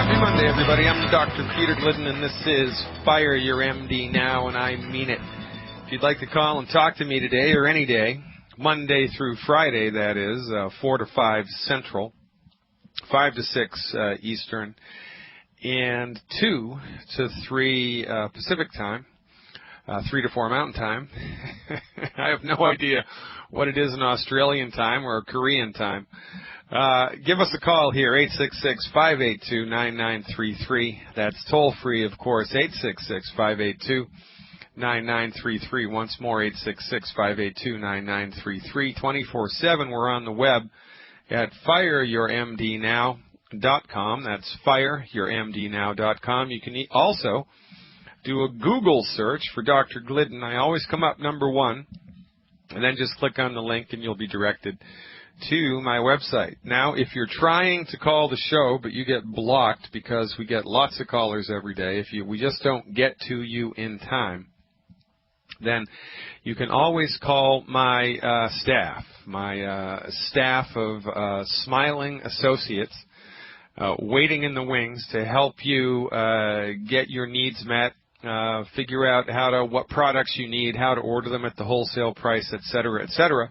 Happy Monday, everybody. I'm Dr. Peter Glidden, and this is Fire Your MD Now, and I mean it. If you'd like to call and talk to me today or any day, Monday through Friday, that is, 4 to 5 Central, 5 to 6 Eastern, and 2 to 3 Pacific Time, 3 to 4 Mountain Time. I have no idea what it is in Australian time or Korean time. Give us a call here, 866-582-9933. That's toll free, of course, 866-582-9933. Once more, 866-582-9933. 24/7, we're on the web at fireyourmdnow.com. That's fireyourmdnow.com. You can also do a Google search for Dr. Glidden. I always come up number one, and then just click on the link and you'll be directed to my website. Now, if you're trying to call the show but you get blocked because we get lots of callers every day, we just don't get to you in time, then you can always call my staff of smiling associates waiting in the wings to help you get your needs met, figure out what products you need, how to order them at the wholesale price, etc., etc.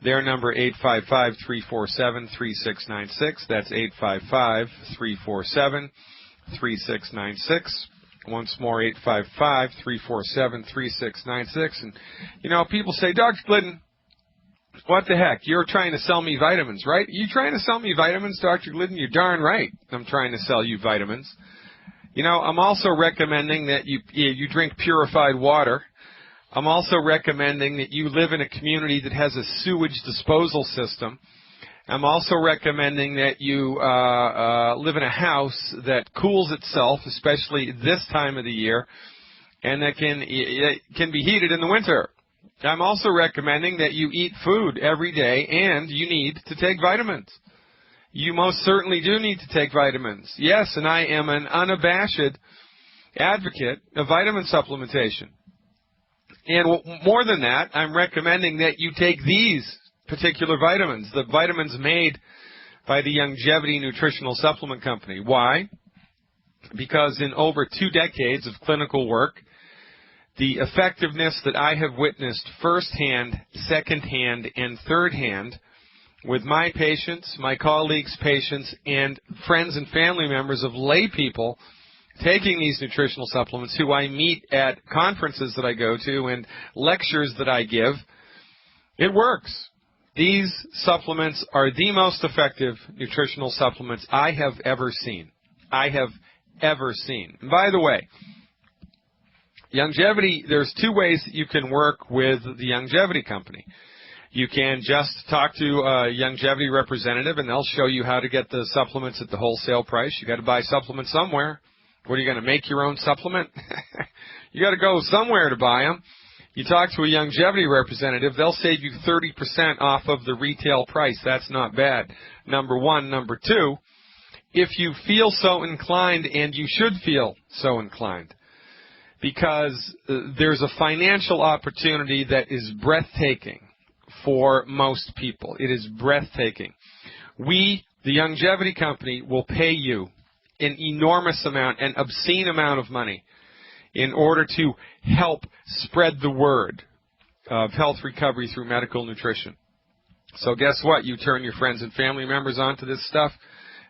Their number, 855-347-3696. That's 855-347-3696. Once more, 855-347-3696. And, people say, Dr. Glidden, what the heck? You're trying to sell me vitamins, right? You trying to sell me vitamins, Dr. Glidden? You're darn right I'm trying to sell you vitamins. I'm also recommending that you drink purified water. I'm also recommending that you live in a community that has a sewage disposal system. I'm also recommending that you live in a house that cools itself, especially this time of the year, and that can be heated in the winter. I'm also recommending that you eat food every day, and you need to take vitamins. You most certainly do need to take vitamins. Yes, and I am an unabashed advocate of vitamin supplementation. And more than that, I'm recommending that you take these particular vitamins, the vitamins made by the Longevity Nutritional Supplement Company. Why? Because in over 2 decades of clinical work, the effectiveness that I have witnessed firsthand, secondhand, and thirdhand with my patients, my colleagues' patients, and friends and family members of lay people taking these nutritional supplements who I meet at conferences that I go to and lectures that I give, it works. These supplements are the most effective nutritional supplements I have ever seen. And by the way, longevity, there's 2 ways that you can work with the Longevity Company. You can just talk to a longevity representative, and they'll show you how to get the supplements at the wholesale price. You got to buy supplements somewhere. What, are you going to make your own supplement? You got to go somewhere to buy them. You talk to a longevity representative, they'll save you 30% off of the retail price. That's not bad. Number one. Number two, if you feel so inclined, and you should feel so inclined, because there's a financial opportunity that is breathtaking for most people. It is breathtaking. We, the Longevity Company, will pay you an enormous amount, an obscene amount of money in order to help spread the word of health recovery through medical nutrition. So guess what? You turn your friends and family members onto this stuff.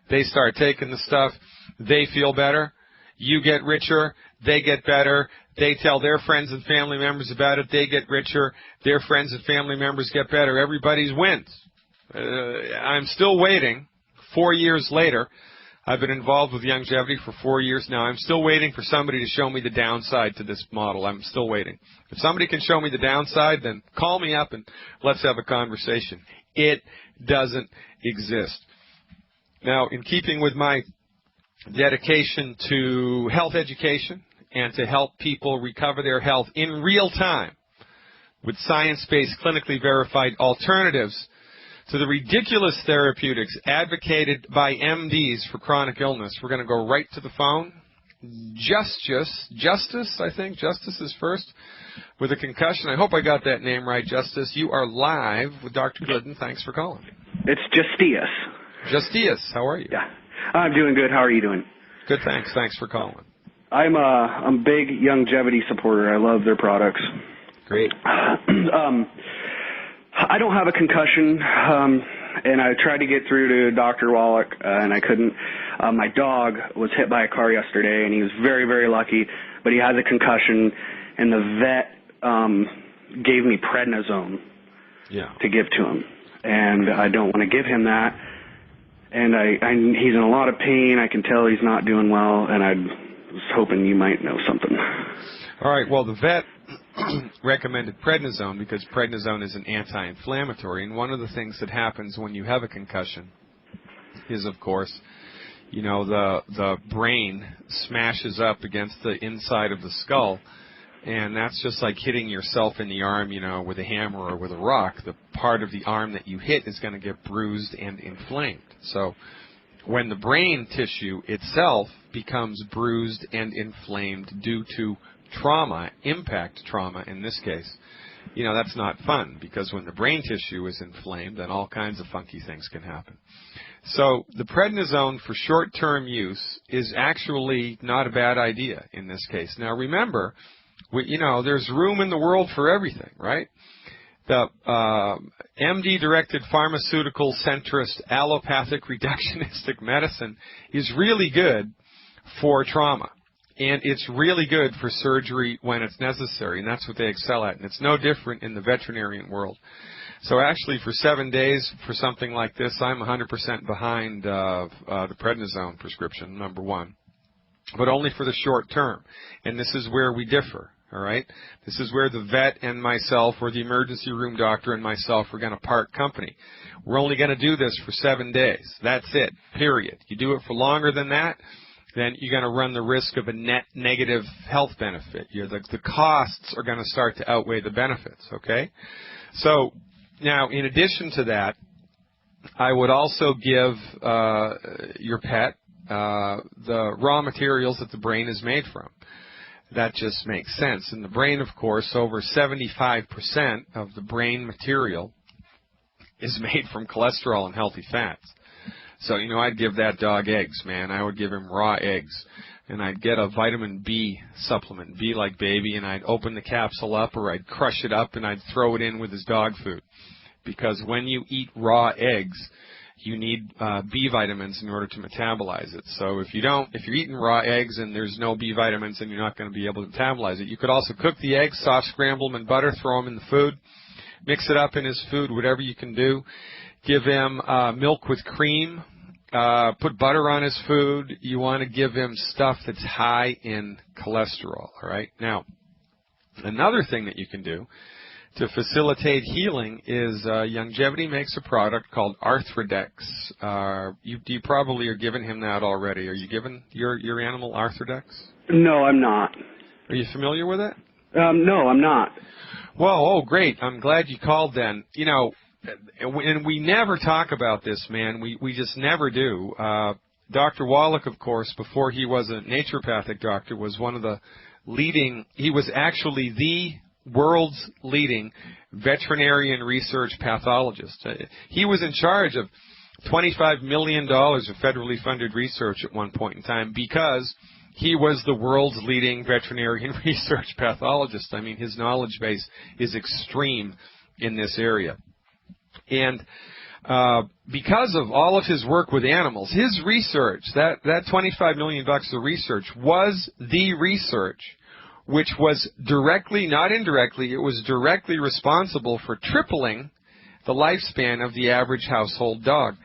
They start taking the stuff. They feel better. You get richer. They get better. They tell their friends and family members about it. They get richer. Their friends and family members get better. Everybody's wins. I'm still waiting 4 years later. I've been involved with longevity for 4 years now. I'm still waiting for somebody to show me the downside to this model. I'm still waiting. If somebody can show me the downside, then call me up and let's have a conversation. It doesn't exist. Now, in keeping with my dedication to health education and to help people recover their health in real time with science-based, clinically verified alternatives to the ridiculous therapeutics advocated by MDs for chronic illness. We're going to go right to the phone. Justice, I think. Justice is first with a concussion. I hope I got that name right, Justice. You are live with Dr. Glidden. Thanks for calling. It's Justice. Justice, how are you? Yeah, I'm doing good. How are you doing? Good, thanks. Thanks for calling. I'm a big Youngevity supporter. I love their products. Great. I don't have a concussion, and I tried to get through to Dr. Wallach, and I couldn't. My dog was hit by a car yesterday, and he was very, very lucky, but he has a concussion, and the vet gave me prednisone to give to him, and I don't want to give him that, and he's in a lot of pain. I can tell he's not doing well, and I was hoping you might know something. All right, well, the vet recommended prednisone because prednisone is an anti-inflammatory, and one of the things that happens when you have a concussion is, of course, you know, the brain smashes up against the inside of the skull, and that's just like hitting yourself in the arm, you know, with a hammer or with a rock. The part of the arm that you hit is going to get bruised and inflamed. So when the brain tissue itself becomes bruised and inflamed due to trauma, impact trauma in this case, you know, that's not fun, because when the brain tissue is inflamed, then all kinds of funky things can happen. So the prednisone for short-term use is actually not a bad idea in this case. Now remember, you know, there's room in the world for everything, right? The MD-directed pharmaceutical centrist allopathic reductionistic medicine is really good for trauma. And it's really good for surgery when it's necessary, and that's what they excel at. And it's no different in the veterinarian world. So actually, for 7 days, for something like this, I'm 100% behind the prednisone prescription, number one. But only for the short term. And this is where we differ, all right? This is where the vet and myself, or the emergency room doctor and myself, are going to part company. We're only going to do this for 7 days. That's it, period. You do it for longer than that, then you're going to run the risk of a net negative health benefit. The costs are going to start to outweigh the benefits, okay? So now, in addition to that, I would also give your pet the raw materials that the brain is made from. That just makes sense. In the brain, of course, over 75% of the brain material is made from cholesterol and healthy fats. So, you know, I'd give that dog eggs, man. I would give him raw eggs. And I'd get a vitamin B supplement, B like baby, and I'd open the capsule up, or I'd crush it up and I'd throw it in with his dog food. Because when you eat raw eggs, you need B vitamins in order to metabolize it. So if you're eating raw eggs and there's no B vitamins, then you're not going to be able to metabolize it. You could also cook the eggs, soft scramble them in butter, throw them in the food, mix it up in his food, whatever you can do. Give him milk with cream. Put butter on his food. You want to give him stuff that's high in cholesterol, all right? Now, another thing that you can do to facilitate healing is Youngevity makes a product called Arthrodex. You probably are giving him that already. Are you giving your animal Arthrodex? No, I'm not. Are you familiar with it? No, I'm not. Well, oh, great. I'm glad you called then. You know, and we never talk about this, man. We just never do. Dr. Wallach, of course, before he was a naturopathic doctor, was one of the leading, he was actually the world's leading veterinarian research pathologist. He was in charge of $25 million of federally funded research at one point in time because he was the world's leading veterinarian research pathologist. I mean, his knowledge base is extreme in this area. And because of all of his work with animals, his research, that $25 million of research was the research which was directly, not indirectly, it was directly responsible for tripling the lifespan of the average household dog.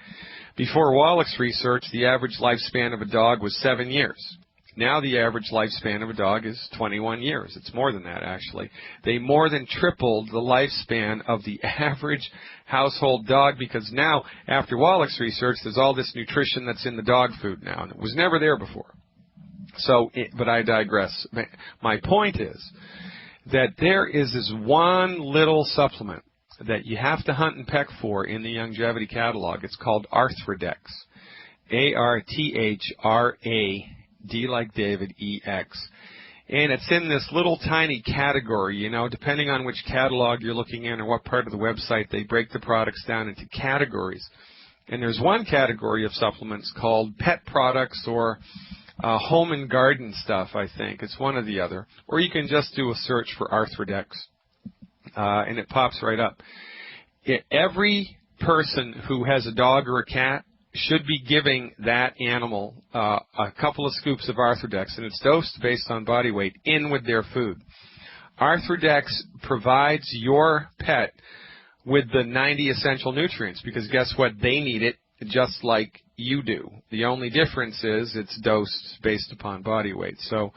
Before Wallach's research, the average lifespan of a dog was 7 years. Now the average lifespan of a dog is 21 years. It's more than that, actually. They more than tripled the lifespan of the average household dog because now, after Wallach's research, there's all this nutrition that's in the dog food now, and it was never there before. So, but I digress. My point is that there is this one little supplement that you have to hunt and peck for in the Youngevity catalog. It's called Arthrodex. A-R-T-H-R-A-D like David, E-X. And it's in this little tiny category, you know, depending on which catalog you're looking in or what part of the website, they break the products down into categories. And there's one category of supplements called pet products or home and garden stuff, I think. It's one or the other. Or you can just do a search for Arthrodex, and it pops right up. Every person who has a dog or a cat should be giving that animal a couple of scoops of Arthrodex, and it's dosed based on body weight, in with their food. Arthrodex provides your pet with the 90 essential nutrients, because guess what? They need it just like you do. The only difference is it's dosed based upon body weight. So,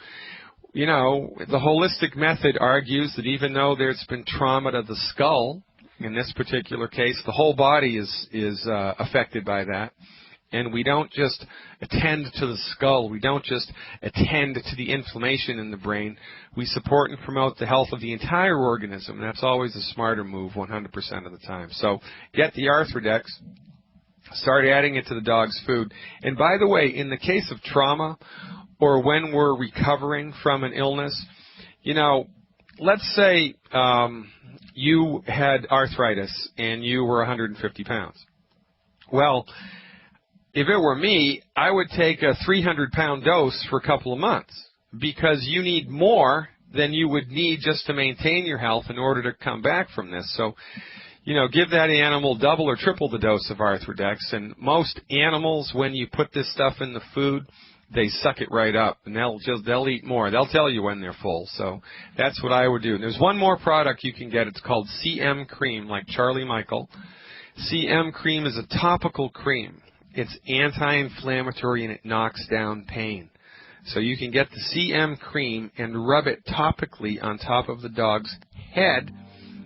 you know, the holistic method argues that even though there's been trauma to the skull, in this particular case, the whole body is affected by that. And we don't just attend to the skull. We don't just attend to the inflammation in the brain. We support and promote the health of the entire organism. And that's always a smarter move 100% of the time. So get the Arthrodex. Start adding it to the dog's food. And by the way, in the case of trauma or when we're recovering from an illness, you know, let's say you had arthritis and you were 150 pounds. Well, if it were me, I would take a 300-pound dose for a couple of months, because you need more than you would need just to maintain your health in order to come back from this. So, you know, give that animal double or triple the dose of Arthrodex. And most animals, when you put this stuff in the food, they suck it right up, and they'll eat more. They'll tell you when they're full. So that's what I would do. And there's one more product you can get. It's called CM Cream, like Charlie Michael. CM Cream is a topical cream. It's anti-inflammatory, and it knocks down pain. So you can get the CM Cream and rub it topically on top of the dog's head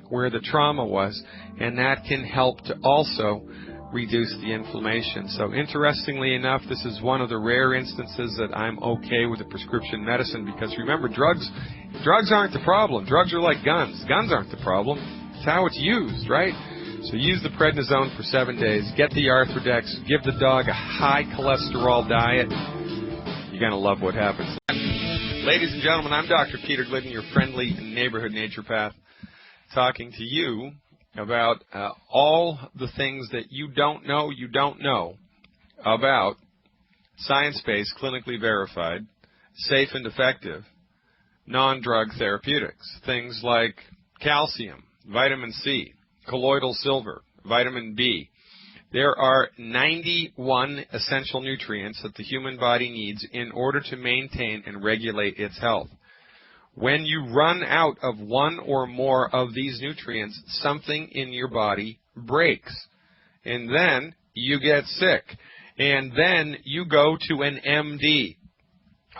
where the trauma was, and that can help to also reduce the inflammation. So interestingly enough, this is one of the rare instances that I'm okay with a prescription medicine, because remember, drugs aren't the problem. Drugs are like guns. Guns aren't the problem. It's how it's used, right? So use the prednisone for 7 days. Get the Arthrodex. Give the dog a high cholesterol diet. You're going to love what happens. Ladies and gentlemen, I'm Dr. Peter Glidden, your friendly neighborhood naturopath, talking to you about all the things that you don't know about science-based, clinically verified, safe and effective, non-drug therapeutics. Things like calcium, vitamin C, colloidal silver, vitamin B. There are 91 essential nutrients that the human body needs in order to maintain and regulate its health. When you run out of one or more of these nutrients, something in your body breaks. And then you get sick. And then you go to an MD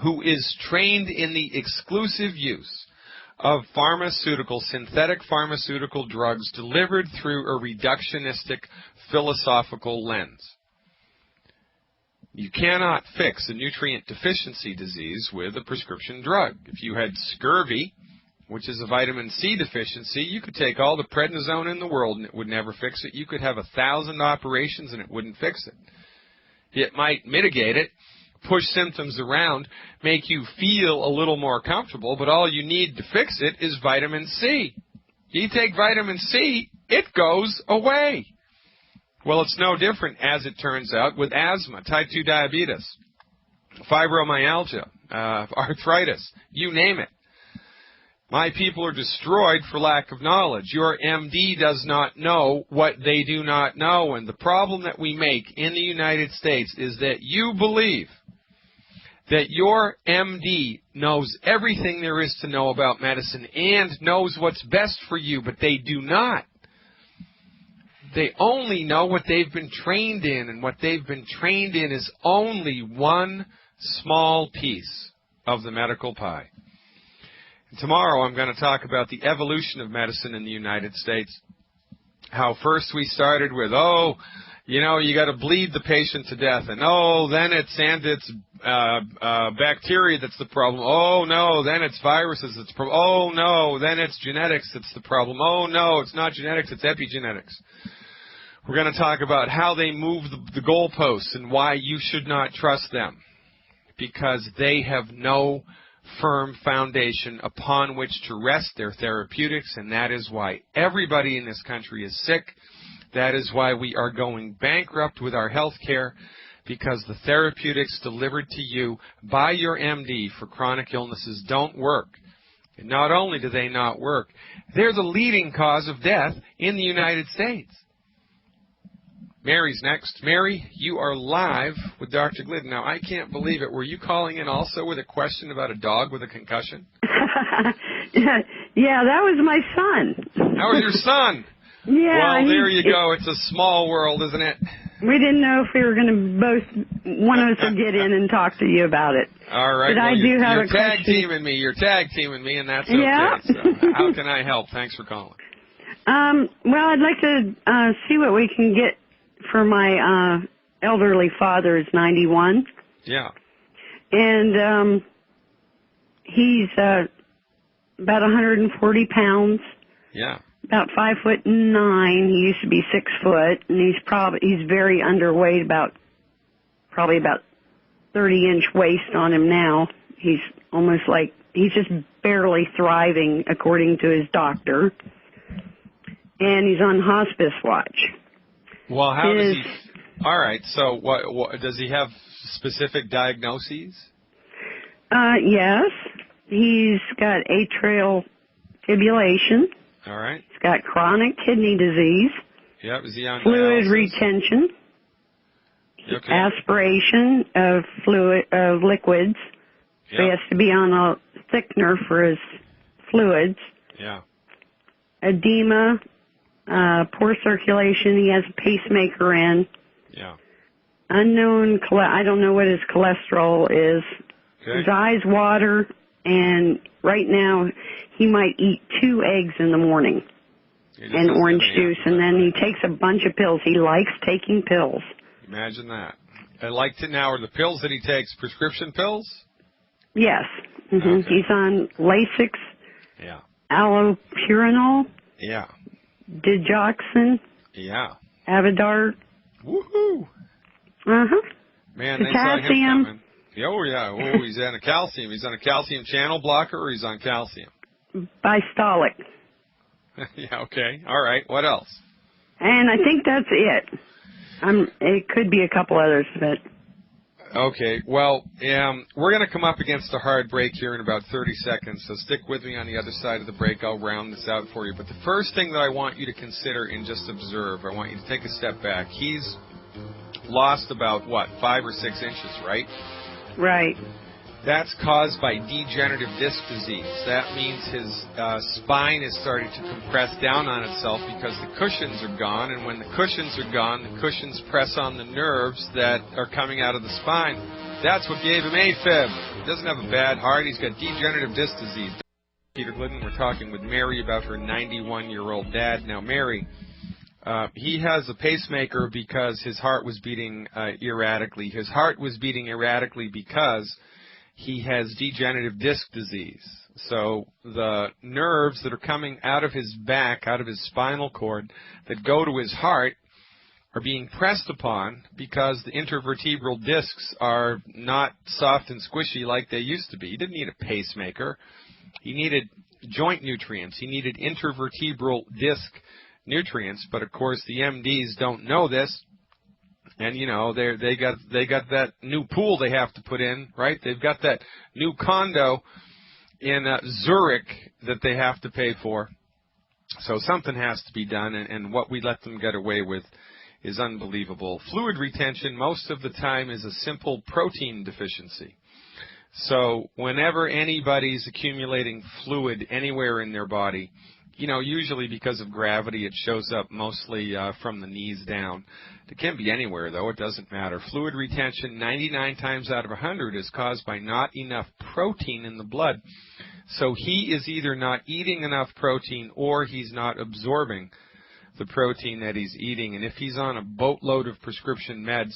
who is trained in the exclusive use of synthetic pharmaceutical drugs delivered through a reductionistic philosophical lens. You cannot fix a nutrient deficiency disease with a prescription drug. If you had scurvy, which is a vitamin C deficiency, you could take all the prednisone in the world and it would never fix it. You could have 1,000 operations and it wouldn't fix it. It might mitigate it, push symptoms around, make you feel a little more comfortable, but all you need to fix it is vitamin C. You take vitamin C, it goes away. Well, it's no different, as it turns out, with asthma, type 2 diabetes, fibromyalgia, arthritis, you name it. My people are destroyed for lack of knowledge. Your MD does not know what they do not know, and the problem that we make in the United States is that you believe that your MD knows everything there is to know about medicine and knows what's best for you, but they do not. They only know what they've been trained in, and what they've been trained in is only one small piece of the medical pie. And tomorrow I'm going to talk about the evolution of medicine in the United States. How first we started with, you got to bleed the patient to death, and then it's bacteria that's the problem. Oh no, then it's viruses that's the problem. Oh no, then it's genetics that's the problem. Oh no, it's not genetics, it's epigenetics. We're going to talk about how they move the goalposts and why you should not trust them, because they have no firm foundation upon which to rest their therapeutics, and that is why everybody in this country is sick. That is why we are going bankrupt with our health care. because the therapeutics delivered to you by your MD for chronic illnesses don't work. And not only do they not work, they're the leading cause of death in the United States. Mary's next. Mary, you are live with Dr. Glidden. Now, I can't believe it. Were you calling in also with a question about a dog with a concussion? Yeah, that was my son. That was your son? Yeah. Well, there you go. It's a small world, isn't it? We didn't know if we were going to one of us would get in and talk to you about it. All right. But well, I do have a tag question. teaming me. You're tag teaming me, and that's okay. Yeah. So how can I help? Thanks for calling. Well, I'd like to see what we can get for my elderly father. Is 91. Yeah. And he's about 140 pounds. Yeah. About 5'9". He used to be 6 foot, and he's very underweight. Probably about 30-inch waist on him now. He's almost like he's just barely thriving, according to his doctor. And he's on hospice watch. Well, how does he? All right. So, what does he have? Specific diagnoses? Yes, he's got atrial fibrillation. All right. He's got chronic kidney disease. Yep. Is he on fluid dialysis? retention? Okay. Aspiration of liquids. Yep. So he has to be on a thickener for his fluids. Yeah. Edema, poor circulation. He has a pacemaker in. Yeah. Unknown, I don't know what his cholesterol is. Okay. His eyes water, and right now he might eat 2 eggs in the morning and orange juice, and then he takes a bunch of pills. He likes taking pills. Imagine that. I'd like to now, are the pills that he takes prescription pills? Yes. Mm-hmm. Okay. He's on Lasix, Yeah. allopurinol, Yeah. digoxin, Yeah. Avodart. Woohoo! Uh-huh. Man, they saw him Potassium. coming. Oh, yeah. Oh, he's on a calcium. He's on a calcium channel blocker, or he's on calcium? Bistolic. Yeah, okay. All right. What else? And I think that's it. It could be a couple others, but... Okay. Well, we're going to come up against a hard break here in about 30 seconds, so stick with me on the other side of the break. I'll round this out for you. But the first thing that I want you to consider and just observe, I want you to take a step back. He's lost about, 5 or 6 inches, right? Right. That's caused by degenerative disc disease. That means his spine is starting to compress down on itself because the cushions are gone, and when the cushions are gone, the cushions press on the nerves that are coming out of the spine. That's what gave him AFib. He doesn't have a bad heart. He's got degenerative disc disease. Peter Glidden, we're talking with Mary about her 91-year-old dad. Now, Mary, he has a pacemaker because his heart was beating erratically. His heart was beating erratically because he has degenerative disc disease. So the nerves that are coming out of his back, out of his spinal cord, that go to his heart are being pressed upon because the intervertebral discs are not soft and squishy like they used to be. He didn't need a pacemaker. He needed joint nutrients. He needed intervertebral disc nutrients, but of course the MDs don't know this. And you know they got that new pool they have to put in, right? They've got that new condo in Zurich that they have to pay for. So something has to be done, and what we let them get away with is unbelievable. Fluid retention most of the time is a simple protein deficiency. So whenever anybody's accumulating fluid anywhere in their body, you know, usually because of gravity, it shows up mostly from the knees down. It can be anywhere, though. It doesn't matter. Fluid retention, 99 times out of 100, is caused by not enough protein in the blood. So he is either not eating enough protein or he's not absorbing the protein that he's eating. And if he's on a boatload of prescription meds,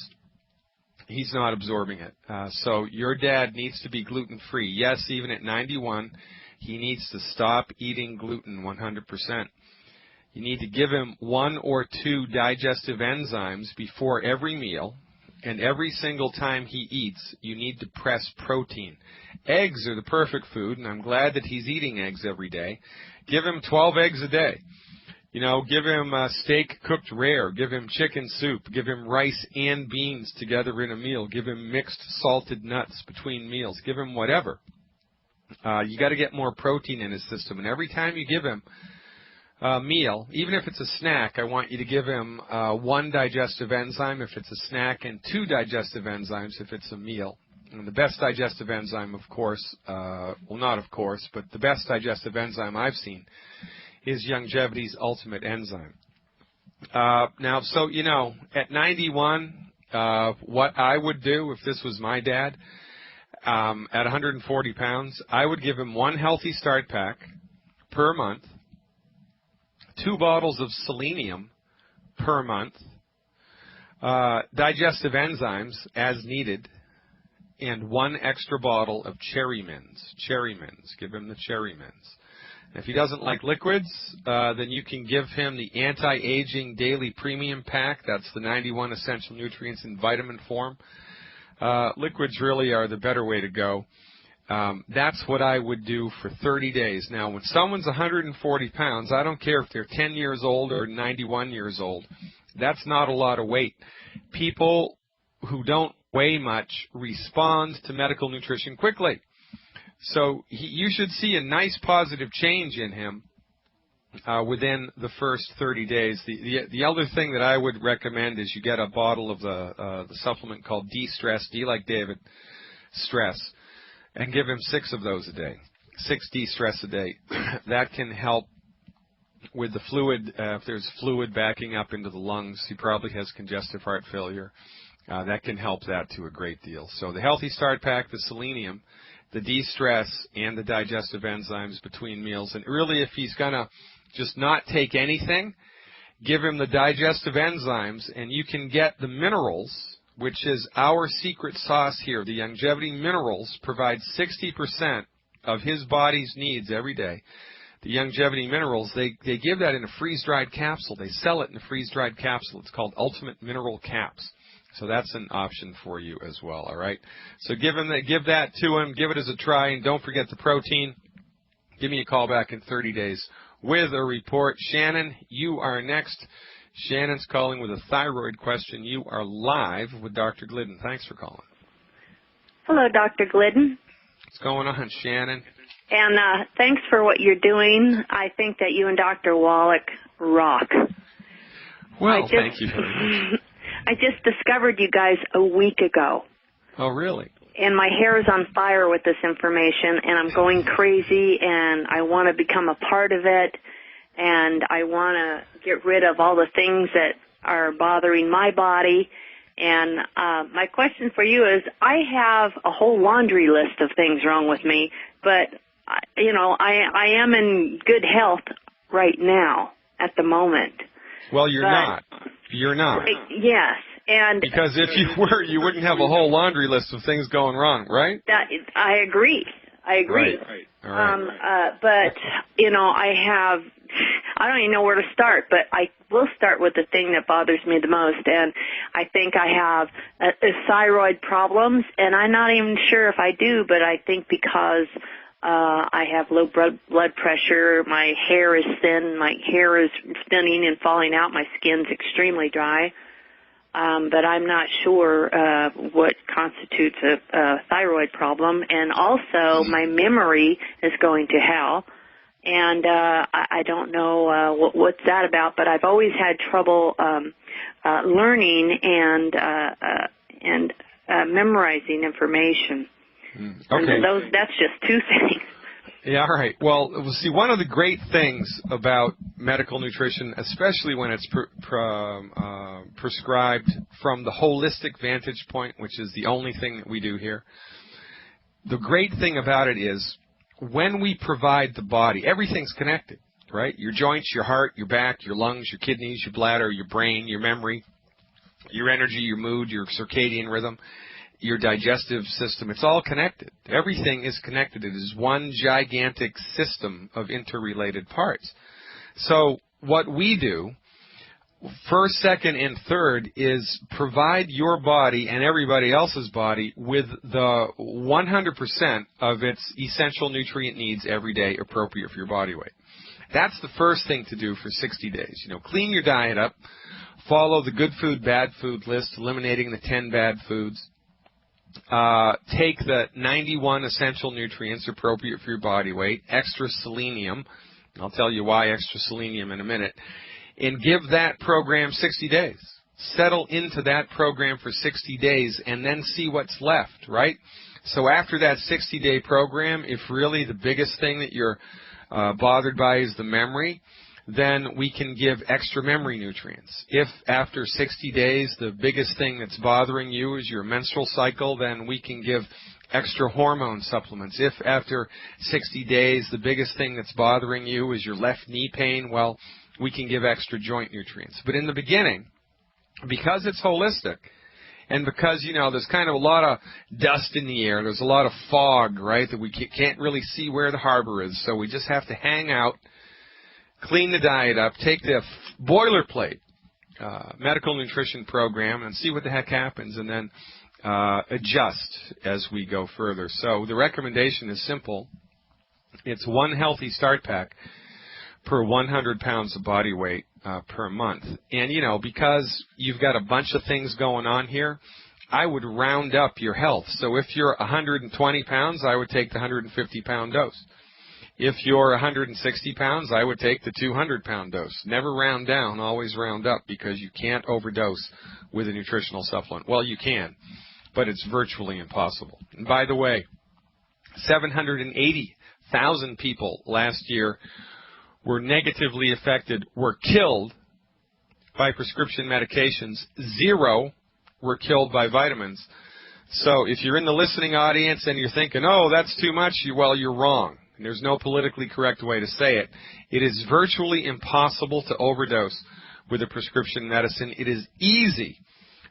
he's not absorbing it. So your dad needs to be gluten-free. Yes, even at 91, he needs to stop eating gluten 100%. You need to give him 1 or 2 digestive enzymes before every meal, and every single time he eats, you need to press protein. Eggs are the perfect food, and I'm glad that he's eating eggs every day. Give him 12 eggs a day. You know, give him steak cooked rare. Give him chicken soup. Give him rice and beans together in a meal. Give him mixed salted nuts between meals. Give him whatever. You got to get more protein in his system. And every time you give him a meal, even if it's a snack, I want you to give him 1 digestive enzyme if it's a snack and 2 digestive enzymes if it's a meal. And the best digestive enzyme, of course, well, not of course, but the best digestive enzyme I've seen is Youngevity's Ultimate Enzyme. Now, so, you know, at 91, what I would do if this was my dad, at 140 pounds, I would give him 1 Healthy Start Pack per month, 2 bottles of selenium per month, digestive enzymes as needed, and 1 extra bottle of Cherry Mints. Cherry Mints. Give him the Cherry Mints. If he doesn't like liquids, then you can give him the Anti-Aging Daily Premium Pack. That's the 91 essential nutrients in vitamin form. Liquids really are the better way to go. That's what I would do for 30 days. Now, when someone's 140 pounds, I don't care if they're 10 years old or 91 years old. That's not a lot of weight. People who don't weigh much respond to medical nutrition quickly. So you should see a nice positive change in him within the first 30 days. The other thing that I would recommend is you get a bottle of the supplement called D-Stress, D like David, Stress, and give him 6 of those a day, 6 D-Stress a day. That can help with the fluid. If there's fluid backing up into the lungs, he probably has congestive heart failure. That can help that to a great deal. So the Healthy Start Pack, the selenium, the de-stress, and the digestive enzymes between meals. And really, if he's going to just not take anything, give him the digestive enzymes, and you can get the minerals, which is our secret sauce here. The Youngevity minerals provide 60% of his body's needs every day. The Youngevity minerals, they give that in a freeze-dried capsule. They sell it in a freeze-dried capsule. It's called Ultimate Mineral Caps. So that's an option for you as well, all right? So give that to him. Give it as a try, and don't forget the protein. Give me a call back in 30 days with a report. Shannon, you are next. Shannon's calling with a thyroid question. You are live with Dr. Glidden. Thanks for calling. Hello, Dr. Glidden. What's going on, Shannon? And thanks for what you're doing. I think that you and Dr. Wallach rock. Well, thank you very much. I just discovered you guys a week ago. Oh, really? And my hair is on fire with this information, and I'm going crazy, and I want to become a part of it, and I want to get rid of all the things that are bothering my body. And my question for you is, I have a whole laundry list of things wrong with me, but, you know, I am in good health right now at the moment. Well, you're not. You're not. Yes. And because if you were, you wouldn't have a whole laundry list of things going wrong, right? I agree. Right. All right. But, you know, I don't even know where to start, but I will start with the thing that bothers me the most. And I think I have thyroid problems, and I'm not even sure if I do, but I think because I have low blood pressure, my hair is thin, my hair is thinning and falling out, my skin's extremely dry, but I'm not sure what constitutes a thyroid problem. And also, my memory is going to hell, and I don't know what's that about, but I've always had trouble learning and memorizing information. Okay. And that's just 2 things. Yeah, all right. Well, see, one of the great things about medical nutrition, especially when it's prescribed from the holistic vantage point, which is the only thing that we do here, the great thing about it is when we provide the body, everything's connected, right? Your joints, your heart, your back, your lungs, your kidneys, your bladder, your brain, your memory, your energy, your mood, your circadian rhythm, your digestive system, it's all connected. Everything is connected. It is one gigantic system of interrelated parts. So what we do, first, second, and third, is provide your body and everybody else's body with the 100% of its essential nutrient needs every day appropriate for your body weight. That's the first thing to do for 60 days. Clean your diet up, follow the good food, bad food list, eliminating the 10 bad foods. Take the 91 essential nutrients appropriate for your body weight, extra selenium. I'll tell you why extra selenium in a minute. And give that program 60 days. Settle into that program for 60 days and then see what's left, right? So after that 60-day program, if really the biggest thing that you're bothered by is the memory, then we can give extra memory nutrients. If after 60 days the biggest thing that's bothering you is your menstrual cycle, then we can give extra hormone supplements. If after 60 days the biggest thing that's bothering you is your left knee pain, well, we can give extra joint nutrients. But in the beginning, because it's holistic, and because, there's kind of a lot of dust in the air, there's a lot of fog, right, that we can't really see where the harbor is, so we just have to hang out, clean the diet up, take the boilerplate medical nutrition program and see what the heck happens, and then adjust as we go further. So the recommendation is simple. It's one healthy start pack per 100 pounds of body weight per month. And, because you've got a bunch of things going on here, I would round up your health. So if you're 120 pounds, I would take the 150-pound dose. If you're 160 pounds, I would take the 200-pound dose. Never round down, always round up, because you can't overdose with a nutritional supplement. Well, you can, but it's virtually impossible. And by the way, 780,000 people last year were negatively affected, were killed by prescription medications. 0 were killed by vitamins. So if you're in the listening audience and you're thinking, oh, that's too much, well, you're wrong. And there's no politically correct way to say it. It is virtually impossible to overdose with a prescription medicine. It is easy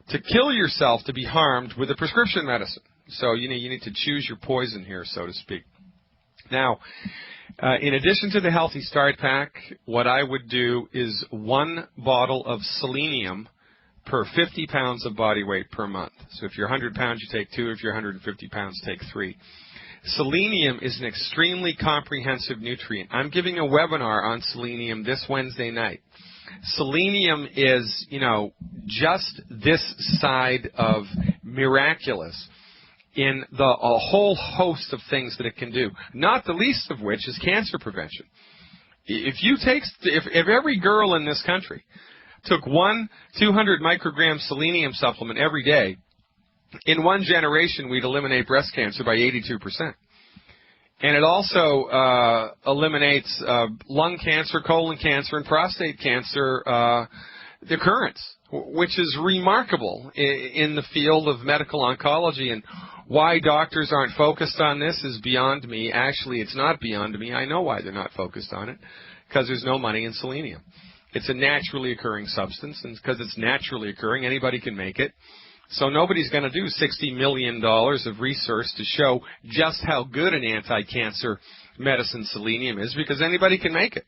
to kill yourself, to be harmed with a prescription medicine. So you need to choose your poison here, so to speak. Now, in addition to the Healthy Start Pack, what I would do is 1 bottle of selenium per 50 pounds of body weight per month. So if you're 100 pounds, you take 2. If you're 150 pounds, take 3. Selenium is an extremely comprehensive nutrient. I'm giving a webinar on selenium this Wednesday night. Selenium is, just this side of miraculous in a whole host of things that it can do, not the least of which is cancer prevention. If every girl in this country took 1 200 microgram selenium supplement every day, in 1 generation we'd eliminate breast cancer by 82%. And it also eliminates lung cancer, colon cancer, and prostate cancer occurrence, which is remarkable in the field of medical oncology. And why doctors aren't focused on this is beyond me. Actually, it's not beyond me. I know why they're not focused on it, because there's no money in selenium. It's a naturally occurring substance, and because it's naturally occurring, anybody can make it. So nobody's going to do $60 million of research to show just how good an anti-cancer medicine selenium is, because anybody can make it.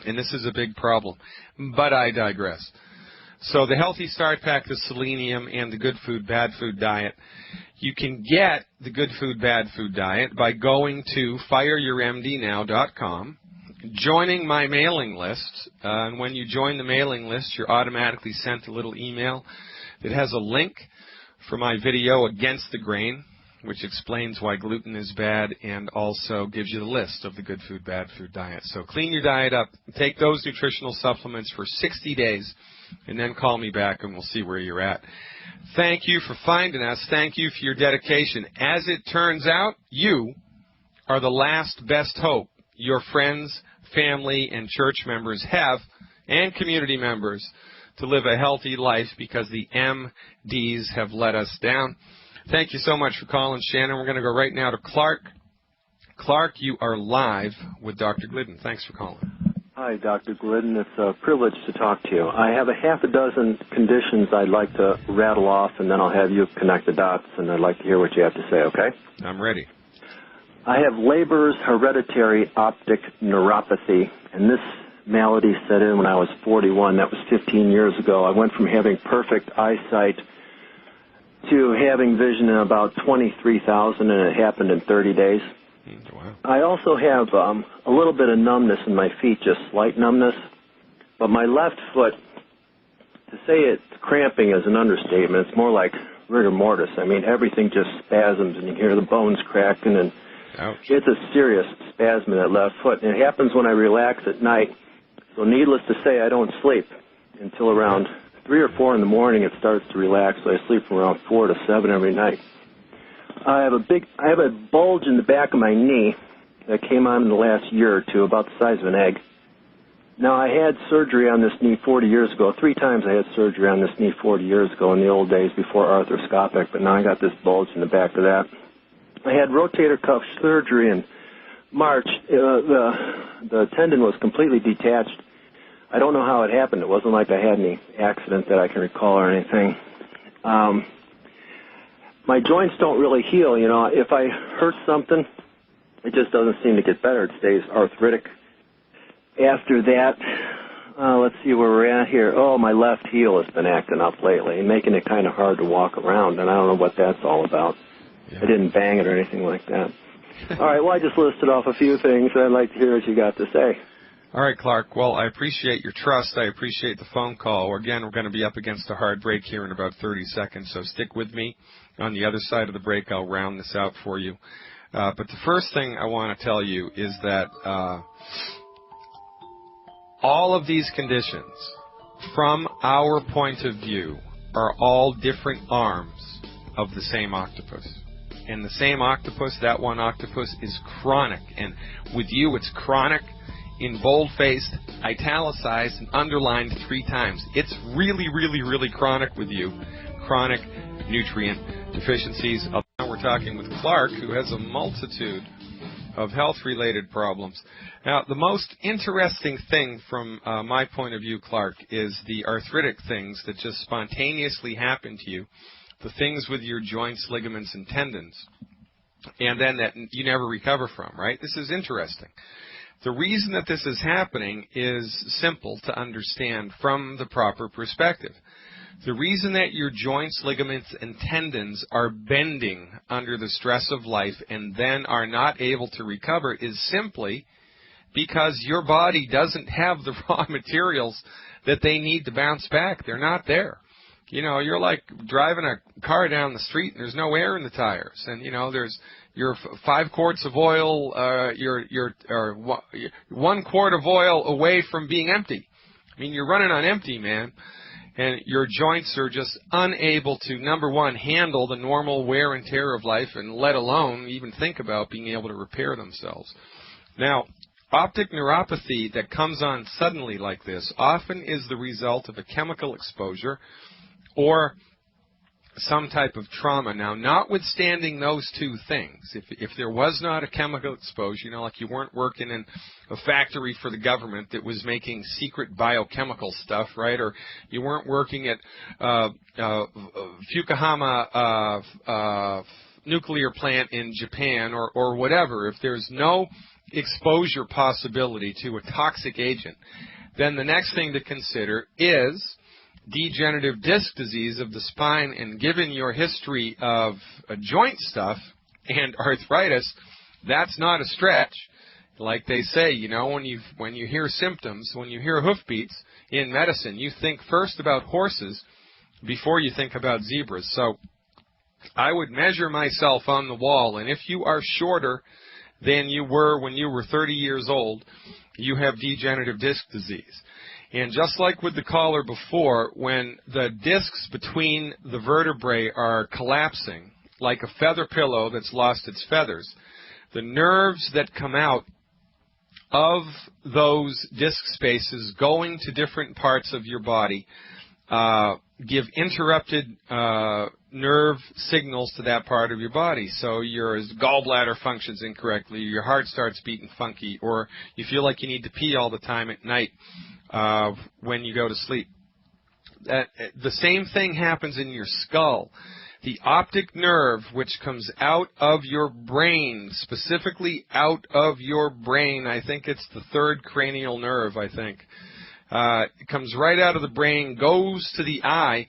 And this is a big problem. But I digress. So the Healthy Start Pack, the selenium, and the Good Food, Bad Food diet. You can get the Good Food, Bad Food diet by going to fireyourmdnow.com, joining my mailing list. And when you join the mailing list, you're automatically sent a little email that has a link for my video Against the Grain, which explains why gluten is bad and also gives you the list of the Good Food, Bad Food diet. So clean your diet up, take those nutritional supplements for 60 days, and then call me back and we'll see where you're at. Thank you for finding us. Thank you for your dedication. As it turns out, you are the last best hope your friends, family, and church members have, and community members, to live a healthy life, because the MDs have let us down. Thank you so much for calling, Shannon. We're going to go right now to Clark. Clark, you are live with Dr. Glidden. Thanks for calling. Hi, Dr. Glidden. It's a privilege to talk to you. I have a half a dozen conditions I'd like to rattle off, and then I'll have you connect the dots, and I'd like to hear what you have to say, okay? I'm ready. I have Leber's hereditary optic neuropathy, and this malady set in when I was 41. That was 15 years ago. I went from having perfect eyesight to having vision in about 23,000, and it happened in 30 days. Wow. I also have a little bit of numbness in my feet, just slight numbness. But my left foot, to say it's cramping is an understatement. It's more like rigor mortis. I mean, everything just spasms, and you hear the bones cracking, and ouch. It's a serious spasm in that left foot. And it happens when I relax at night. So needless to say, I don't sleep until around 3 or 4 in the morning. It starts to relax, so I sleep from around 4 to 7 every night. I have a bulge in the back of my knee that came on in the last year or two, about the size of an egg. Now, I had surgery on this knee 40 years ago. 3 times I had surgery on this knee 40 years ago in the old days before arthroscopic, but now I got this bulge in the back of that. I had rotator cuff surgery in March. The tendon was completely detached. I don't know how it happened. It wasn't like I had any accident that I can recall or anything. My joints don't really heal. You know, if I hurt something, it just doesn't seem to get better. It stays arthritic. After that, let's see where we're at here. Oh, my left heel has been acting up lately and making it kind of hard to walk around, and I don't know what that's all about. Yeah. I didn't bang it or anything like that. All right, well, I just listed off a few things. I'd like to hear what you got to say. All right, Clark. Well, I appreciate your trust. I appreciate the phone call. Again, we're going to be up against a hard break here in about 30 seconds, so stick with me. On the other side of the break, I'll round this out for you. But the first thing I want to tell you is that all of these conditions, from our point of view, are all different arms of the same octopus. And the same octopus, that one octopus, is chronic. And with you, it's chronic in bold-faced, italicized, and underlined 3 times. It's really, really, really chronic with you. Chronic nutrient deficiencies. Now we're talking with Clark, who has a multitude of health-related problems. Now, the most interesting thing from my point of view, Clark, is the arthritic things that just spontaneously happen to you, the things with your joints, ligaments, and tendons, and then that you never recover from, right? This is interesting. The reason that this is happening is simple to understand from the proper perspective. The reason that your joints, ligaments, and tendons are bending under the stress of life and then are not able to recover is simply because your body doesn't have the raw materials that they need to bounce back. They're not there. You know, you're like driving a car down the street and there's no air in the tires. And, you know, you're 5 quarts of oil, you're 1 quart of oil away from being empty. I mean, you're running on empty, man. And your joints are just unable to, number one, handle the normal wear and tear of life, and let alone even think about being able to repair themselves. Now, optic neuropathy that comes on suddenly like this often is the result of a chemical exposure or some type of trauma. Now, notwithstanding those 2 things, if there was not a chemical exposure, you know, like you weren't working in a factory for the government that was making secret biochemical stuff, right, or you weren't working at Fukushima nuclear plant in Japan or whatever, if there's no exposure possibility to a toxic agent, then the next thing to consider is degenerative disc disease of the spine. And given your history of joint stuff and arthritis, that's not a stretch. Like they say, you know, when you hear symptoms, when you hear hoofbeats in medicine, you think first about horses before you think about zebras. So I would measure myself on the wall, and if you are shorter than you were when you were 30 years old, you have degenerative disc disease. And just like with the caller before, when the discs between the vertebrae are collapsing, like a feather pillow that's lost its feathers, the nerves that come out of those disc spaces going to different parts of your body give interrupted nerve signals to that part of your body. So your gallbladder functions incorrectly, your heart starts beating funky, or you feel like you need to pee all the time at night when you go to sleep. The same thing happens in your skull. The optic nerve, which comes out of your brain, specifically out of your brain, I think it's the 3rd cranial nerve, I think. It comes right out of the brain, goes to the eye.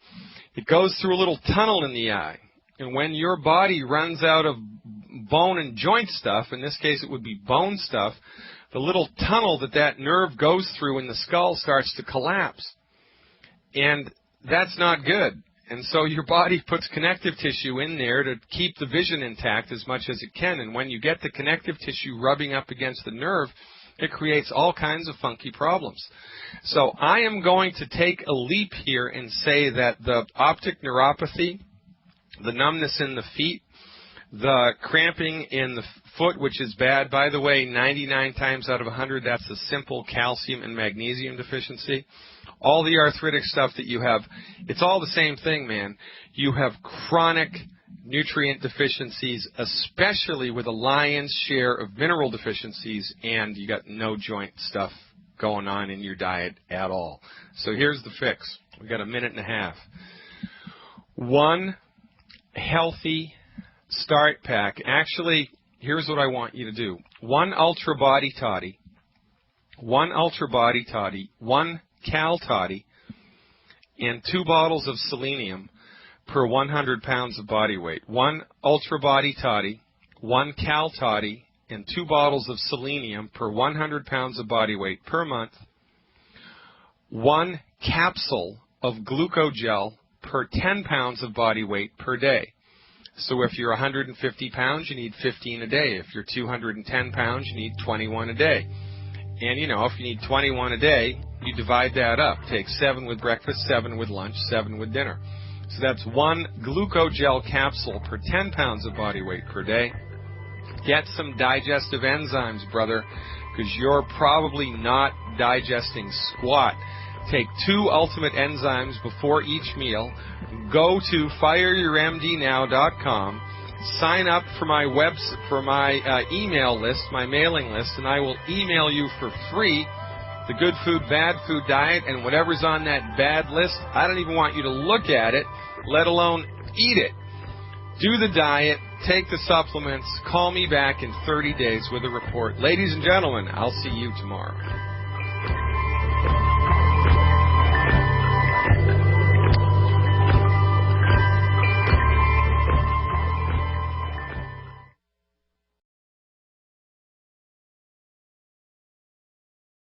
It goes through a little tunnel in the eye. And when your body runs out of bone and joint stuff, in this case it would be bone stuff, the little tunnel that nerve goes through in the skull starts to collapse. And that's not good. And so your body puts connective tissue in there to keep the vision intact as much as it can. And when you get the connective tissue rubbing up against the nerve, it creates all kinds of funky problems. So I am going to take a leap here and say that the optic neuropathy, the numbness in the feet, the cramping in the foot, which is bad, by the way, 99 times out of 100, that's a simple calcium and magnesium deficiency. All the arthritic stuff that you have, it's all the same thing, man. You have chronic nutrient deficiencies, especially with a lion's share of mineral deficiencies, and you got no joint stuff going on in your diet at all. So here's the fix. We've got a minute and a half. One healthy start pack. Actually, here's what I want you to do. One Ultra Body Toddy, one Cal Toddy, and 2 bottles of selenium per 100 pounds of body weight. One Ultra Body Toddy, one Cal Toddy, and 2 bottles of selenium per 100 pounds of body weight per month. One capsule of glucogel per 10 pounds of body weight per day. So if you're 150 pounds, you need 15 a day. If you're 210 pounds, you need 21 a day. And, you know, if you need 21 a day, you divide that up. Take 7 with breakfast, 7 with lunch, 7 with dinner. So that's 1 glucogel capsule per 10 pounds of body weight per day. Get some digestive enzymes, brother, because you're probably not digesting squat. Take 2 ultimate enzymes before each meal. Go to fireyourmdnow.com. Sign up for my email list, my mailing list, and I will email you for free the good food, bad food diet, and whatever's on that bad list. I don't even want you to look at it, let alone eat it. Do the diet, take the supplements, call me back in 30 days with a report. Ladies and gentlemen, I'll see you tomorrow.